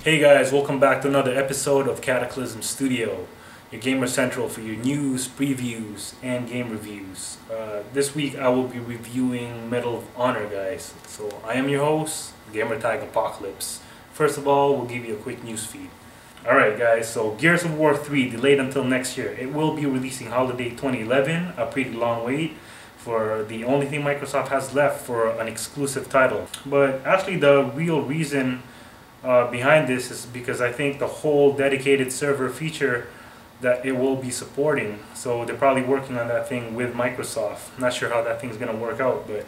Hey guys, welcome back to another episode of Cataclysm Studio, your gamer central for your news, previews, and game reviews. This week I will be reviewing Medal of Honor, guys. So I am your host, Gamertag Apocalypse. First of all, we'll give you a quick news feed. Alright guys, so Gears of War 3 delayed until next year. It will be releasing holiday 2011, a pretty long wait for the only thing Microsoft has left for an exclusive title. But actually the real reason behind this is because I think the whole dedicated server feature that it will be supporting, so they're probably working on that thing with Microsoft. Not sure how that thing's gonna work out, but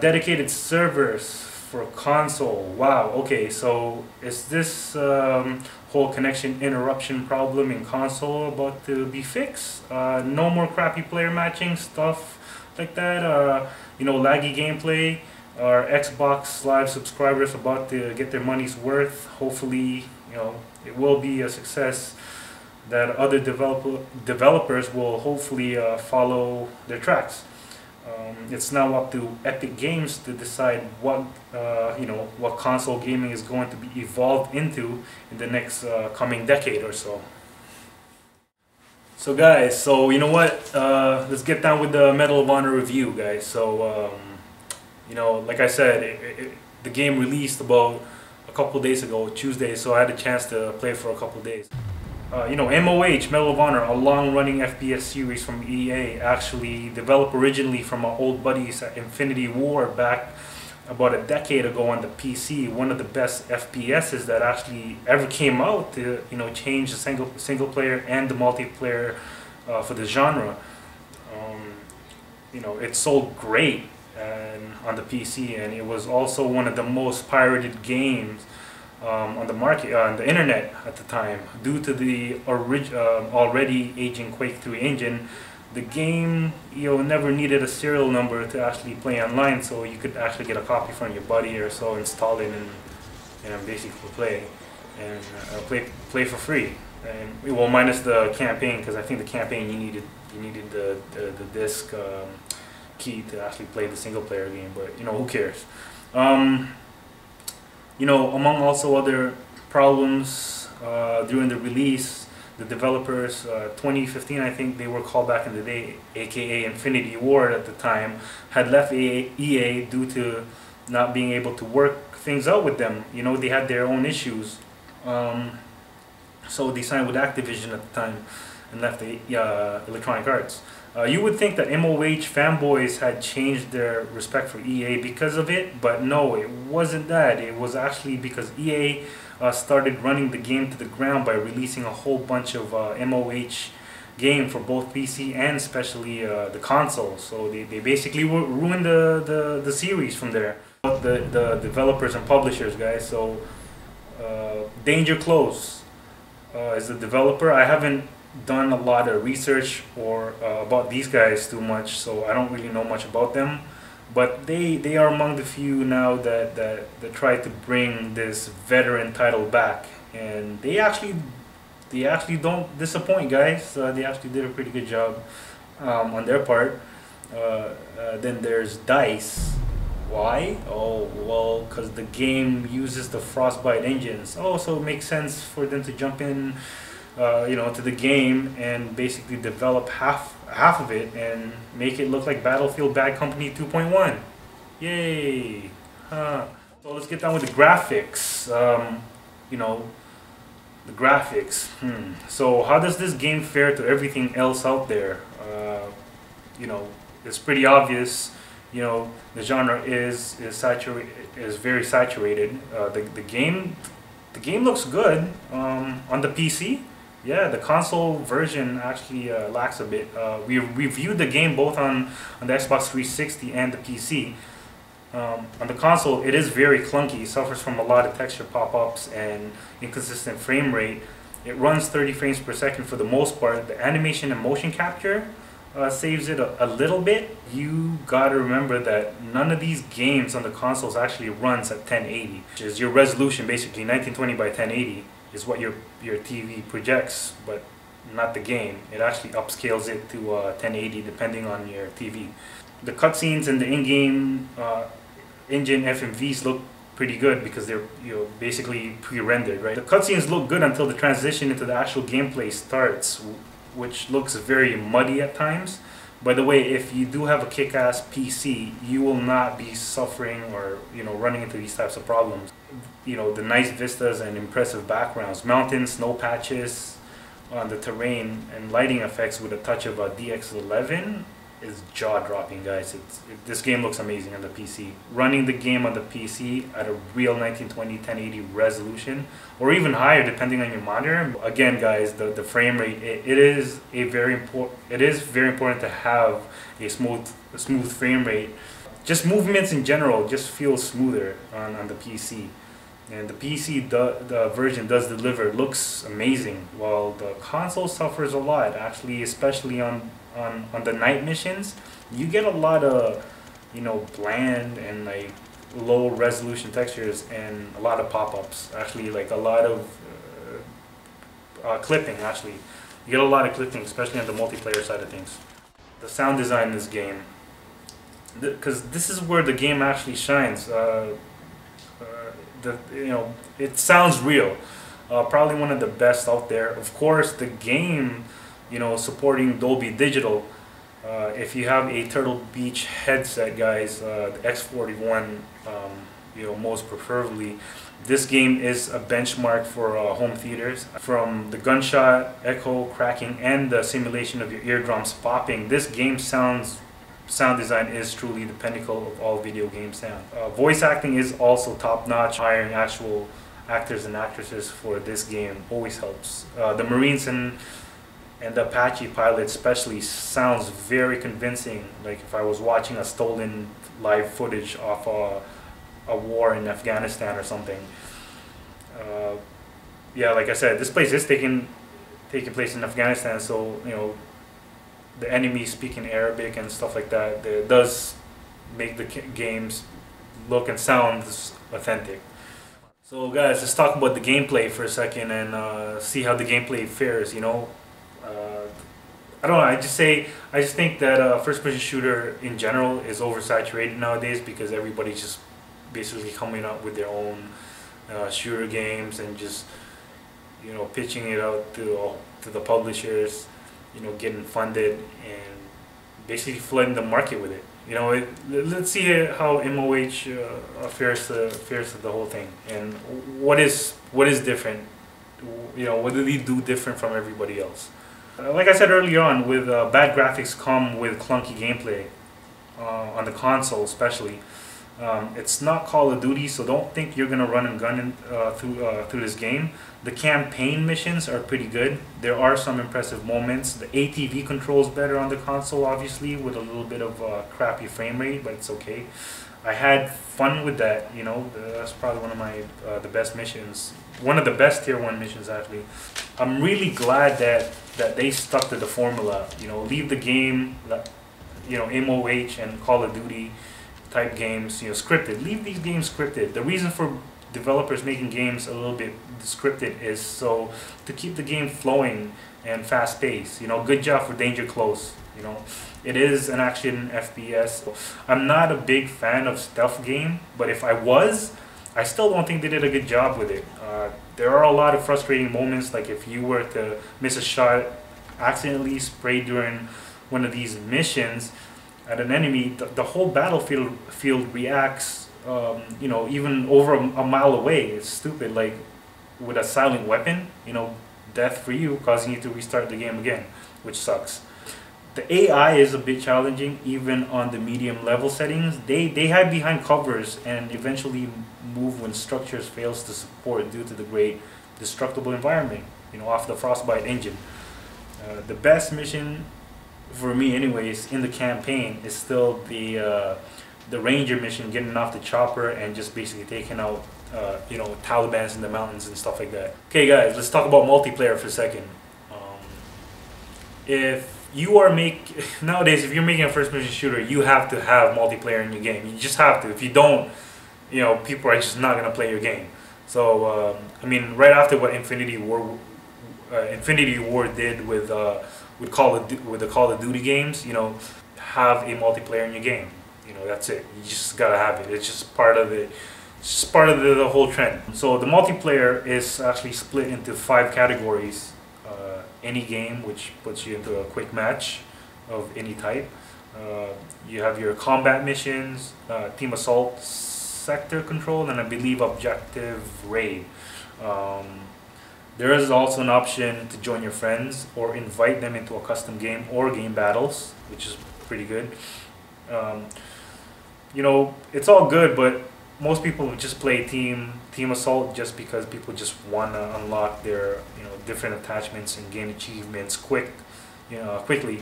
dedicated servers for console. Wow, okay, so is this whole connection interruption problem in console about to be fixed? No more crappy player matching stuff like that, laggy gameplay. Our Xbox Live subscribers about to get their money's worth. Hopefully, it will be a success that other developers will hopefully follow their tracks. It's now up to Epic Games to decide what what console gaming is going to be evolved into in the next coming decade or so. So guys, so you know what? Let's get down with the Medal of Honor review, guys. So like I said, the game released about a couple days ago, Tuesday, so I had a chance to play for a couple days. MOH, Medal of Honor, a long-running FPS series from EA, actually developed originally from our old buddies at Infinity Ward back about a decade ago on the PC. One of the best FPSs that actually ever came out to change the single player and the multiplayer for the genre. It sold great on the PC, and it was also one of the most pirated games on the market, on the internet at the time. Due to the already aging Quake 3 engine, the game never needed a serial number to actually play online, so you could actually get a copy from your buddy or so, install it, and basically play and play for free. And well, minus the campaign, because I think the campaign you needed the disc key to actually play the single player game, but who cares. Among also other problems during the release, the developers, 2015 I think they were called back in the day, aka Infinity Ward at the time, had left EA due to not being able to work things out with them. They had their own issues, so they signed with Activision at the time and left Electronic Arts. You would think that MOH fanboys had changed their respect for EA because of it, but no, it wasn't that. It was actually because EA started running the game to the ground by releasing a whole bunch of MOH game for both PC and especially the console. So they basically ruined the series from there. The developers and publishers, guys. So Danger Close is the developer. I haven't done a lot of research or about these guys too much, so I don't really know much about them, but they are among the few now that try to bring this veteran title back, and they actually don't disappoint, guys. They actually did a pretty good job on their part. Then there's DICE. Why? Oh well, because the game uses the Frostbite engines. Oh, so it makes sense for them to jump in to the game and basically develop half of it and make it look like Battlefield Bad Company 2.1. Yay! So let's get down with the graphics. The graphics. So how does this game fare to everything else out there? It's pretty obvious. The genre is very saturated. The game looks good on the PC. Yeah, the console version actually lacks a bit. We reviewed the game both on the Xbox 360 and the PC. On the console, it is very clunky. It suffers from a lot of texture pop-ups and inconsistent frame rate. It runs 30 frames per second for the most part. The animation and motion capture saves it a little bit. You gotta remember that none of these games on the consoles actually runs at 1080, which is your resolution, basically 1920 by 1080 is what your TV projects, but not the game. It actually upscales it to 1080 depending on your TV. The cutscenes and the in-game engine FMVs look pretty good because they're basically pre-rendered, right? The cutscenes look good until the transition into the actual gameplay starts, which looks very muddy at times. By the way, if you do have a kick-ass PC, you will not be suffering or running into these types of problems. The nice vistas and impressive backgrounds, mountains, snow patches on the terrain, and lighting effects with a touch of a DX11 is jaw-dropping, guys. This game looks amazing on the PC. Running the game on the PC at a real 1920 1080 resolution, or even higher depending on your monitor. Again, guys, the frame rate, it is very important to have a smooth frame rate. Just movements in general just feel smoother on the PC. And the PC the version does deliver. It looks amazing, while the console suffers a lot, actually, especially on the night missions. You get a lot of bland and like low resolution textures and a lot of pop-ups, actually, like a lot of clipping. Actually, you get a lot of clipping, especially on the multiplayer side of things. The sound design in this game, because this is where the game actually shines. It sounds real. Probably one of the best out there. Of course, the game, supporting Dolby Digital. If you have a Turtle Beach headset, guys, the X41, most preferably, this game is a benchmark for home theaters. From the gunshot, echo, cracking, and the simulation of your eardrums popping, this game sound design is truly the pinnacle of all video game sound. Voice acting is also top-notch. Hiring actual actors and actresses for this game always helps. The Marines and the Apache pilot especially sounds very convincing, like if I was watching a stolen live footage of a war in Afghanistan or something. Yeah, like I said, this place is taking place in Afghanistan, so the enemy speaking Arabic and stuff like that. It does make the games look and sound authentic. So guys, let's talk about the gameplay for a second and see how the gameplay fares. I don't know, I just think that first-person shooter in general is oversaturated nowadays because everybody's just basically coming up with their own shooter games and just pitching it out to the publishers, getting funded and basically flooding the market with it. Let's see how MOH fares to the whole thing, and what is different. What do they do different from everybody else? Like I said earlier on, with bad graphics come with clunky gameplay on the console, especially. It's not Call of Duty, so don't think you're gonna run and gun through this game. The campaign missions are pretty good. There are some impressive moments. The ATV controls better on the console, obviously, with a little bit of crappy frame rate, but it's okay. I had fun with that. That's probably one of my the best missions. One of the best tier 1 missions, actually. I'm really glad that they stuck to the formula. Leave the game, MOH and Call of Duty type games, scripted. Leave these games scripted. The reason for developers making games a little bit scripted is so to keep the game flowing and fast paced. Good job for Danger Close. It is an action FPS. I'm not a big fan of stealth game, but if I was, I still don't think they did a good job with it. There are a lot of frustrating moments, like if you were to miss a shot, accidentally spray during one of these missions at an enemy, the whole battlefield reacts, even over a mile away. It's stupid. Like with a silent weapon, death for you, causing you to restart the game again, which sucks. The AI is a bit challenging, even on the medium level settings. They hide behind covers and eventually move when structures fails to support due to the great destructible environment, off the Frostbite engine. The best mission for me, anyways, in the campaign is still the Ranger mission, getting off the chopper and just basically taking out Taliban's in the mountains and stuff like that. Okay, guys, let's talk about multiplayer for a second. Nowadays, if you're making a first-person shooter, you have to have multiplayer in your game. You just have to. If you don't, people are just not gonna play your game. So, right after what Infinity War did with the Call of Duty games, have a multiplayer in your game. That's it. You just gotta have it. It's just part of the It's just part of the whole trend. So the multiplayer is actually split into 5 categories. Any game, which puts you into a quick match of any type. You have your combat missions, team assault, sector control, and I believe objective raid. There is also an option to join your friends or invite them into a custom game or game battles, which is pretty good. You know, it's all good, but most people just play team assault just because people just want to unlock their different attachments and gain achievements quickly.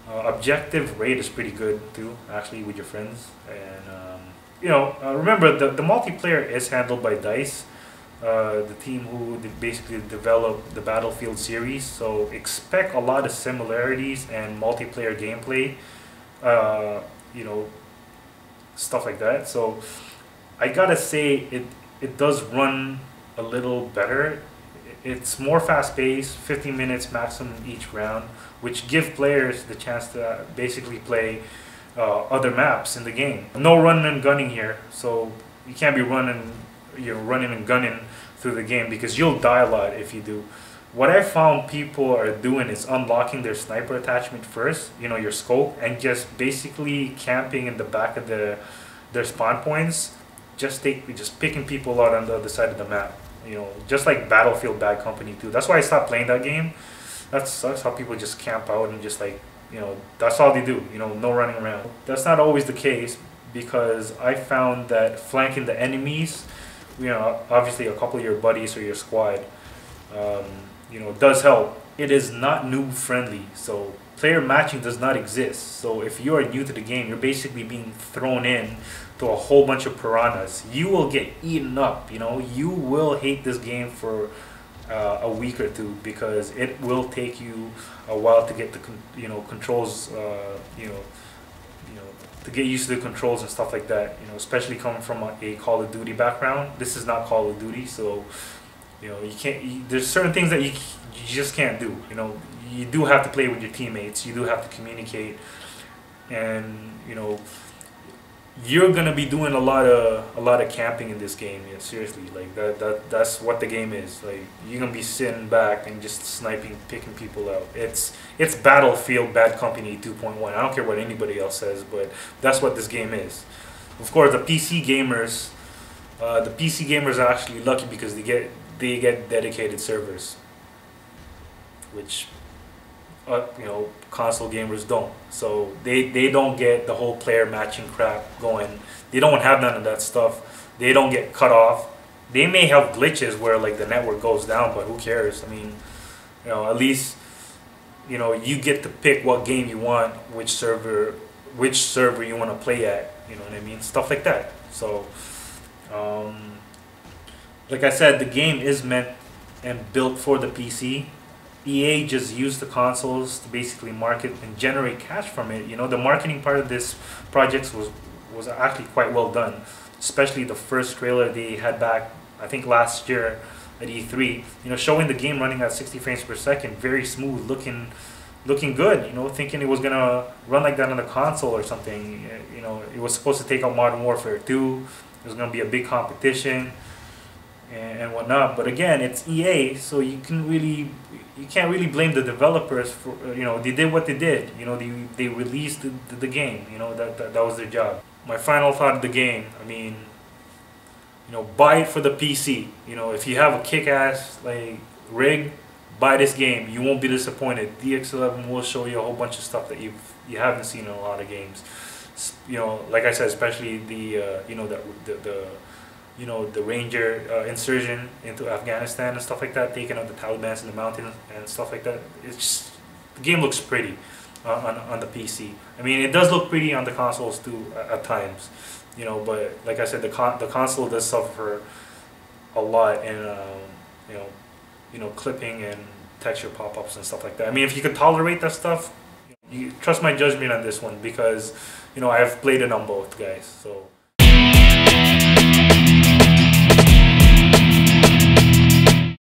Objective raid is pretty good too, actually, with your friends. And remember the multiplayer is handled by DICE, the team who basically developed the Battlefield series. So expect a lot of similarities and multiplayer gameplay, stuff like that. So I gotta say it does run a little better. It's more fast-paced, 15 minutes maximum each round, which give players the chance to basically play other maps in the game. No running and gunning here, so you can't be running and gunning through the game because you'll die a lot if you do. What I found people are doing is unlocking their sniper attachment first, your scope, and just basically camping in the back of their spawn points, just picking people out on the other side of the map. Just like Battlefield Bad Company 2. That's why I stopped playing that game. That's how people just camp out and just that's all they do. No running around. That's not always the case, because I found that flanking the enemies, obviously a couple of your buddies or your squad, does help. It is not noob friendly, so player matching does not exist. So if you are new to the game, you're basically being thrown in to a whole bunch of piranhas. You will get eaten up. You will hate this game for a week or two, because it will take you a while to get the controls, to get used to the controls and stuff like that. Especially coming from a Call of Duty background. This is not Call of Duty, so you can't. There's certain things that you just can't do. You do have to play with your teammates. You do have to communicate, and you're gonna be doing a lot of camping in this game. Yeah, seriously, like that's what the game is. Like, you're gonna be sitting back and just sniping, picking people out. It's Battlefield Bad Company 2.1. I don't care what anybody else says, but that's what this game is. Of course, the PC gamers are actually lucky because they get dedicated servers, which console gamers don't. So they don't get the whole player matching crap going. They don't have none of that stuff. They don't get cut off. They may have glitches where the network goes down, but who cares? I mean, at least you get to pick what game you want, which server you want to play at. You know what I mean? Stuff like that. So like I said, the game is meant and built for the PC. EA just used the consoles to basically market and generate cash from it. The marketing part of this project was actually quite well done, especially the first trailer they had back, I think last year at E3. Showing the game running at 60 frames per second, very smooth, looking good. Thinking it was gonna run like that on the console or something. It was supposed to take out Modern Warfare 2. It was gonna be a big competition and whatnot, but again, it's EA, so you can't really blame the developers for they did what they did. They released the game. That was their job. My final thought of the game, I mean, buy it for the PC. If you have a kick-ass rig, buy this game. You won't be disappointed. DX11 will show you a whole bunch of stuff that you haven't seen in a lot of games. Like I said, especially the the Ranger insurgent into Afghanistan and stuff like that, taking out the Taliban in the mountains and stuff like that. It's just, the game looks pretty on the PC. I mean, it does look pretty on the consoles too at times, but like I said, the console does suffer a lot in clipping and texture pop-ups and stuff like that. I mean, if you could tolerate that stuff, you trust my judgment on this one, because I have played it on both, guys. So